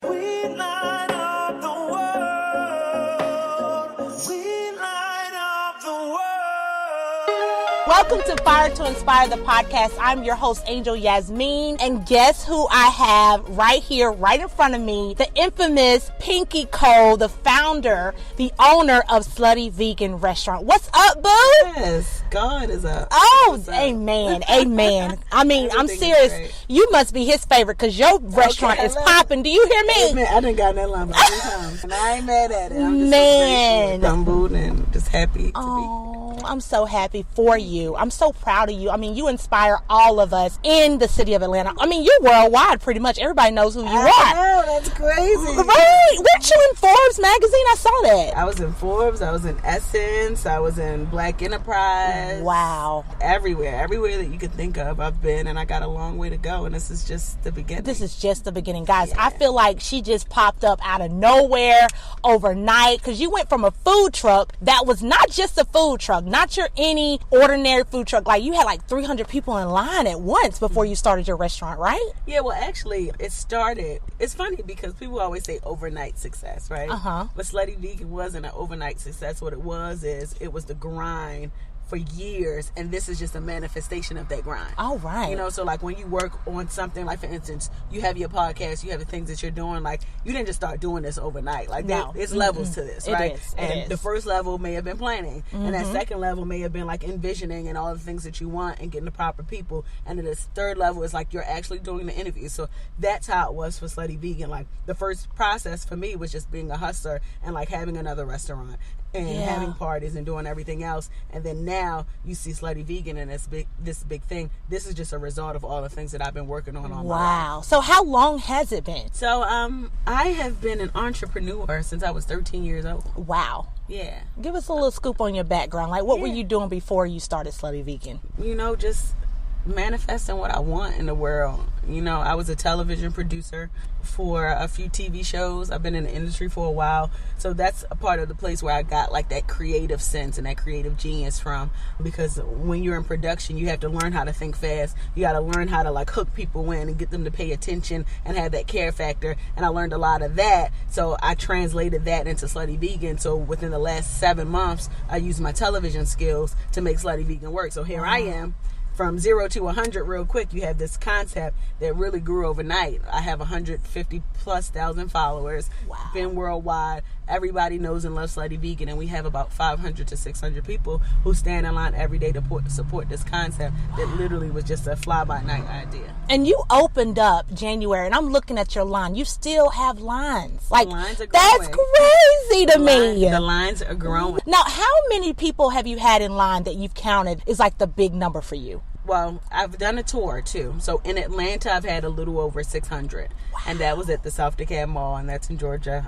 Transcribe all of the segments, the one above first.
We light up the world. We light up the world. Welcome to Fire to Inspire, the podcast. I'm your host, Angel Yasmin. And guess who I have right here, right in front of me? The infamous Pinky Cole, the founder, the owner of Slutty Vegan Restaurant. What's up, boo? Yes, God is up. Oh, amen, amen. I mean, I'm serious. You must be his favorite because your restaurant is popping. Do you hear me? Man, I done got in that line about 3 times, and I ain't mad at it. I'm just Man. so humbled and just happy to Oh, I'm so happy for you. I'm so proud of you. I mean, you inspire all of us in the city of Atlanta. I mean, you're worldwide pretty much. Everybody knows who you are. I know, that's crazy. Right? Weren't you in Forbes magazine? I saw that. I was in Forbes, I was in Essence, I was in Black Enterprise. Wow. Everywhere that you could think of, I've been, and I got a long way to go, and this is just the beginning. This is just the beginning. Guys, I feel like she just popped up out of nowhere overnight because you went from a food truck that was not just a food truck, not your any ordinary food truck. Like, you had like 300 people in line at once before you started your restaurant, right? Yeah, well, actually, it's funny because people always say overnight success, right? Uh-huh. But Slutty Vegan wasn't an overnight success. What it was the grind for years, and this is just a manifestation of that grind. All right. You know, so like when you work on something, like for instance, you have your podcast, you have the things that you're doing, like you didn't just start doing this overnight. Like it's levels to this, right? It is. And the first level may have been planning, and that second level may have been like envisioning and all the things that you want and getting the proper people, and then this third level is like you're actually doing the interviews. So that's how it was for Slutty Vegan. Like the first process for me was just being a hustler and like having another restaurant and having parties and doing everything else, and then now you see Slutty Vegan and this big thing. This is just a result of all the things that I've been working on my life. Wow. So how long has it been? So I have been an entrepreneur since I was 13 years old. Wow. Yeah. Give us a little scoop on your background. Like, what were you doing before you started Slutty Vegan? You know, just manifesting what I want in the world. You know, I was a television producer for a few TV shows. I've been in the industry for a while. So that's a part of the place where I got like that creative sense and that creative genius from. Because when you're in production, you have to learn how to think fast. You got to learn how to like hook people in and get them to pay attention and have that care factor. And I learned a lot of that. So I translated that into Slutty Vegan. So within the last 7 months, I used my television skills to make Slutty Vegan work. So here I am. From 0 to 100 real quick. You have this concept that really grew overnight. I have 150,000+ followers. Wow. Been worldwide. Everybody knows and loves Slutty Vegan, and we have about 500 to 600 people who stand in line every day to support this concept that literally was just a fly-by-night idea. And you opened up January, and I'm looking at your line. You still have lines. Like, The lines are that's growing. crazy to me. The lines are growing. Now, how many people have you had in line that you've counted is like the big number for you? Well, I've done a tour too. So in Atlanta, I've had a little over 600, and that was at the South DeKalb Mall, and that's in Georgia.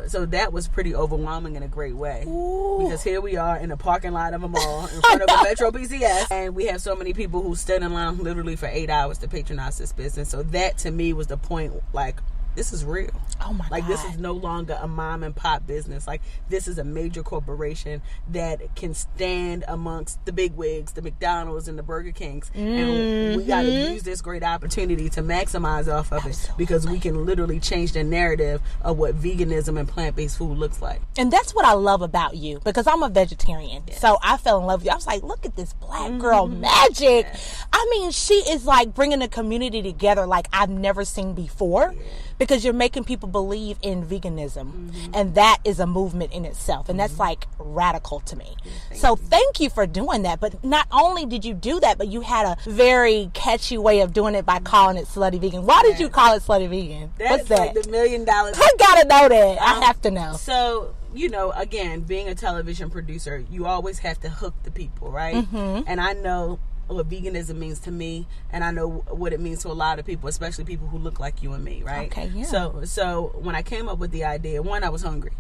So that was pretty overwhelming in a great way. Ooh. Because here we are in a parking lot of a mall in front of a Metro PCS, and we have so many people who stood in line literally for 8 hours to patronize this business. So that to me was the point, like, this is real. Oh my God. This is no longer a mom and pop business. Like, this is a major corporation that can stand amongst the big wigs, the McDonald's and the Burger Kings. And we got to use this great opportunity to maximize off of it, because we can literally change the narrative of what veganism and plant-based food looks like. And that's what I love about you, because I'm a vegetarian. Yes. So I fell in love with you. I was like, look at this black girl magic. Yes. I mean, she is like bringing the community together like I've never seen before. Yeah. Because you're making people believe in veganism, and that is a movement in itself, and that's like radical to me. Thank you for doing that. But not only did you do that, but you had a very catchy way of doing it by calling it Slutty Vegan. Why did you call it Slutty Vegan? What's that? Like the $1 million. I gotta know that. I have to know. So, you know, again, being a television producer, you always have to hook the people, right? And I know what veganism means to me, and I know what it means to a lot of people, especially people who look like you and me, right? Okay, yeah. So when I came up with the idea, one, I was hungry.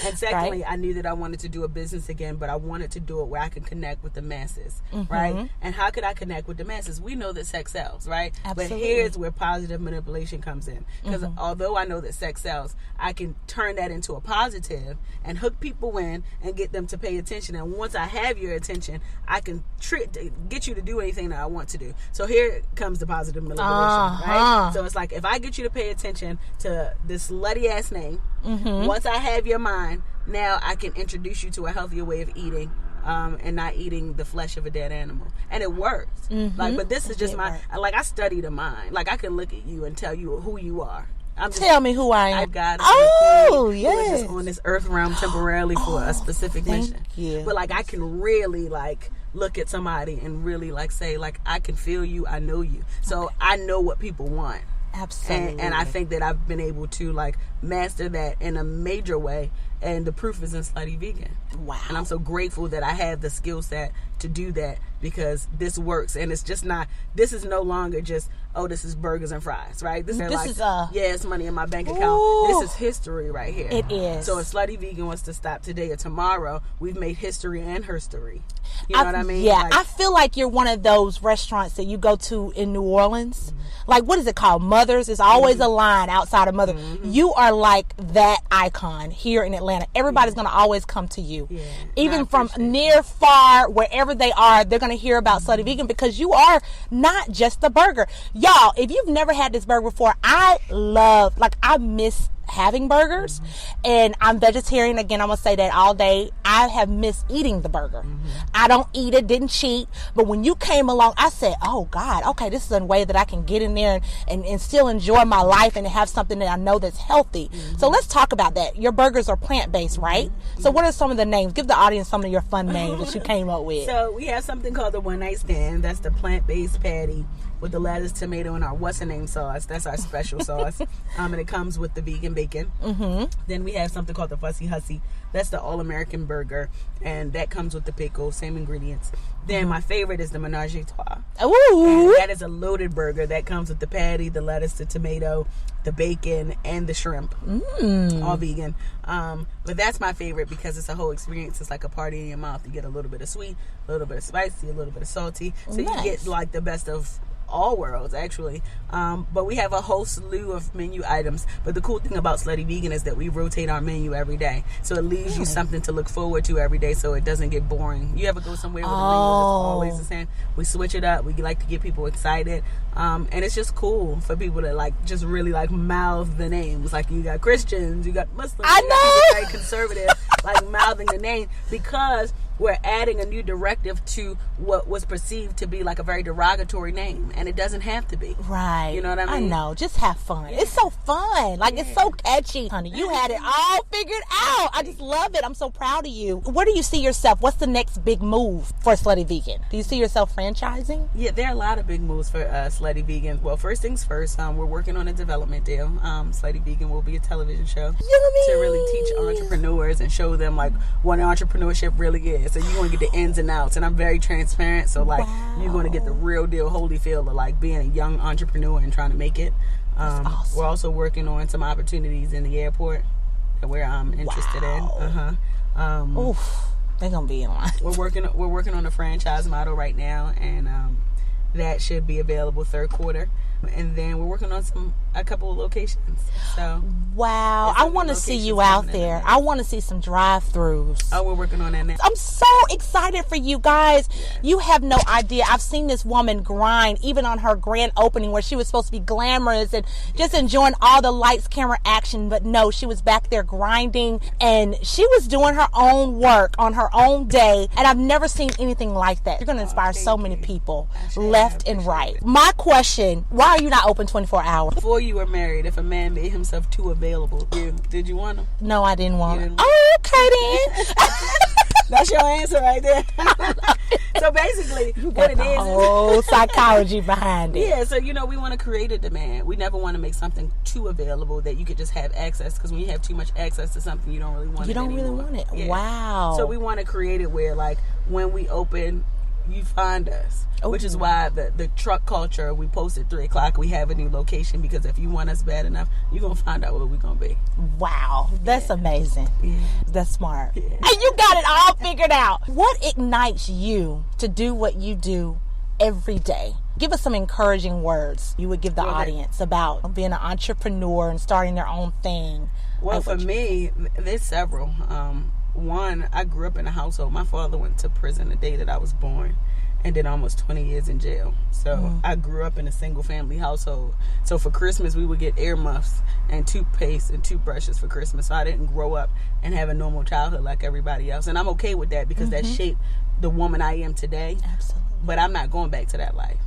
And secondly, Right. I knew that I wanted to do a business again, but I wanted to do it where I could connect with the masses, right? And how could I connect with the masses? We know that sex sells, right? Absolutely. But here's where positive manipulation comes in. Because although I know that sex sells, I can turn that into a positive and hook people in and get them to pay attention. And once I have your attention, I can get you to do anything that I want to do. So here comes the positive manipulation, right? So it's like, if I get you to pay attention to this slutty ass name, once I have your mind, now I can introduce you to a healthier way of eating. And not eating the flesh of a dead animal, and it works. Like, but this is just I study the mind. Like, I can look at you and tell you who you are. Tell me who I am. I've got yes. just on this earth realm temporarily for a specific mission. You. But like, I can really like look at somebody and really like say like, I can feel you, I know you, so I know what people want. Absolutely. And I think that I've been able to like master that in a major way. And the proof is in Slutty Vegan. Wow. And I'm so grateful that I have the skill set to do that, because this works. And it's just not, this is no longer just, oh, this is burgers and fries, right? This is it's money in my bank account. Ooh. This is history right here. It is. So if Slutty Vegan wants to stop today or tomorrow, we've made history and herstory. You know what I mean? Yeah, like, I feel like you're one of those restaurants that you go to in New Orleans. Like, what is it called? Mother's. There's always a line outside of Mother. You are like that icon here in Atlanta. Everybody's going to always come to you. Yeah. Even from near, far, wherever they are, they're going to hear about Slutty Vegan, because you are not just a burger. Y'all, if you've never had this burger before, I miss having burgers, and I'm vegetarian. Again, I'm gonna say that all day. I have missed eating the burger. I don't eat it, didn't cheat, but when you came along, I said, oh God, okay, this is a way that I can get in there and still enjoy my life and have something that I know that's healthy. So let's talk about that. Your burgers are plant-based, right? So what are some of the names? Give the audience some of your fun names that you came up with. So we have something called the One Night Stand. That's the plant-based patty with the lettuce, tomato, and our what's-the-name sauce. That's our special sauce. And it comes with the vegan bacon. Then we have something called the Fussy Hussy. That's the all-American burger, and that comes with the pickle, same ingredients. Then my favorite is the Menage a Trois. Ooh. And that is a loaded burger that comes with the patty, the lettuce, the tomato, the bacon, and the shrimp. All vegan. But that's my favorite because it's a whole experience. It's like a party in your mouth. You get a little bit of sweet, a little bit of spicy, a little bit of salty. So you get like the best of all worlds, actually. But we have a whole slew of menu items. But the cool thing about Slutty Vegan is that we rotate our menu every day, so it leaves you something to look forward to every day, so it doesn't get boring. You ever go somewhere where the menu is always the same? We switch it up. We like to get people excited, and it's just cool for people to like just really like mouth the names. Like, you got Christians, you got Muslims, I you got know. people very conservative like mouthing the name, because we're adding a new directive to what was perceived to be like a very derogatory name, and it doesn't have to be. Right. You know what I mean? I know. Just have fun. It's so fun. Like, it's so catchy, honey. You had it all figured out. I just love it. I'm so proud of you. Where do you see yourself? What's the next big move for Slutty Vegan? Do you see yourself franchising? Yeah, there are a lot of big moves for Slutty Vegan. Well, first things first, we're working on a development deal. Slutty Vegan will be a television show to really teach entrepreneurs and show them like what entrepreneurship really is. So you're going to get the ins and outs, and I'm very transparent. So like, you're going to get the real deal, holy feel of like being a young entrepreneur and trying to make it. Awesome. We're also working on some opportunities in the airport that we're interested in. Oof, they're gonna be in line. We're working on a franchise model right now, and that should be available third quarter. And then we're working on a couple of locations. So wow, I want to see you out there. I want to see some drive-throughs. Oh, we're working on that now. I'm so excited for you guys. You have no idea. I've seen this woman grind even on her grand opening where she was supposed to be glamorous and just enjoying all the lights, camera, action. But no, she was back there grinding, and she was doing her own work on her own day. And I've never seen anything like that. You're going to inspire so many people left and right. My question, why are you not open 24 hours? Before you were married, if a man made himself too available, did you want him? No, I didn't want You it. didn't Oh, okay then. That's your answer right there. So basically, what it is Oh, psychology behind it. yeah, so we want to create a demand. We never want to make something too available that you could just have access, because when you have too much access to something, you don't really want it You don't anymore. really want it. Yeah. Wow. So we want to create it where, like, when we open, you find us. Ooh. Which is why the truck culture, we post at 3 o'clock, we have a new location, because if you want us bad enough, you're going to find out where we're going to be. Wow, that's amazing. Yeah. That's smart. Yeah. And you got it all figured out. What ignites you to do what you do every day? Give us some encouraging words you would give the audience about being an entrepreneur and starting their own thing. Well, for me, there's several. One, I grew up in a household. My father went to prison the day that I was born and did almost 20 years in jail. So I grew up in a single family household. So for Christmas, we would get earmuffs and toothpaste and toothbrushes for Christmas. So I didn't grow up and have a normal childhood like everybody else. And I'm okay with that, because that shaped the woman I am today. Absolutely. But I'm not going back to that life.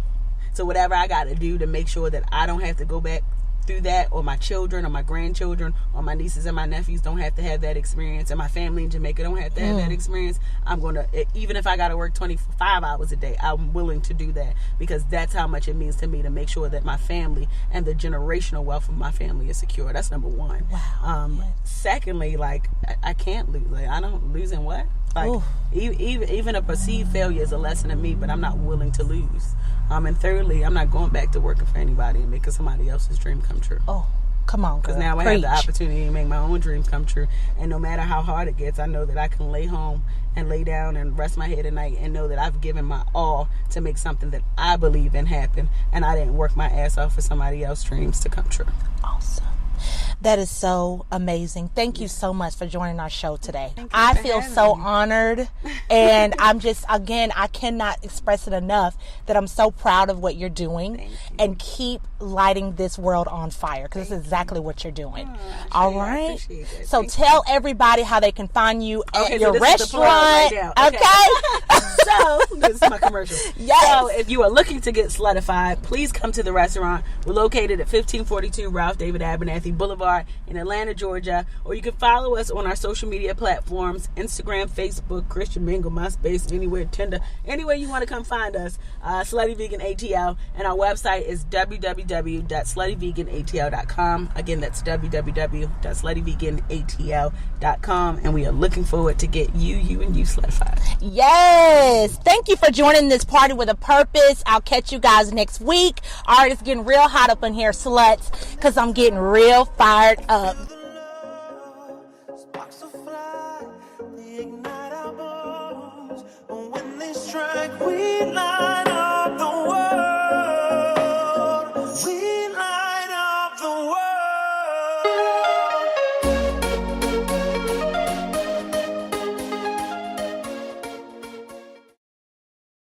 So whatever I got to do to make sure that I don't have to go back through that, or my children or my grandchildren or my nieces and my nephews don't have to have that experience, and my family in Jamaica don't have to have that experience, I'm going to, even if I got to work 25 hours a day, I'm willing to do that, because that's how much it means to me to make sure that my family and the generational wealth of my family is secure. That's number one. Wow. Yes. Secondly, like, I can't lose. Like, I don't lose in what? Like, even a perceived failure is a lesson in me, but I'm not willing to lose. And thirdly, I'm not going back to working for anybody and making somebody else's dream come true. Oh, come on, girl. Because now I Preach. have the opportunity to make my own dreams come true. And no matter how hard it gets, I know that I can lay home and lay down and rest my head at night and know that I've given my all to make something that I believe in happen. And I didn't work my ass off for somebody else's dreams to come true. Awesome. That is so amazing. Thank you so much for joining our show today. Thank you I for feel having so me. honored, and I'm just, again, I cannot express it enough that I'm so proud of what you're doing. Thank you. And keep lighting this world on fire, because this is exactly what you're doing. All I right. appreciate that. So Thank tell everybody how they can find you at Okay, so your this is the plug restaurant. right now. Okay. So, this is my commercial. Yes. So, if you are looking to get slutified, please come to the restaurant. We're located at 1542 Ralph David Abernathy Boulevard in Atlanta, Georgia. Or you can follow us on our social media platforms: Instagram, Facebook, Christian Mingle, MySpace, anywhere, Tinder, anywhere you want to come find us. Slutty Vegan ATL, and our website is www.sluttyveganatl.com. Again, that's www.sluttyveganatl.com, and we are looking forward to get you and you slutified. Yes. Thank you for joining this party with a purpose. I'll catch you guys next week. All right, it's getting real hot up in here, sluts, because I'm getting real fired up. Sparks will fly, they ignite our bones. When they strike, we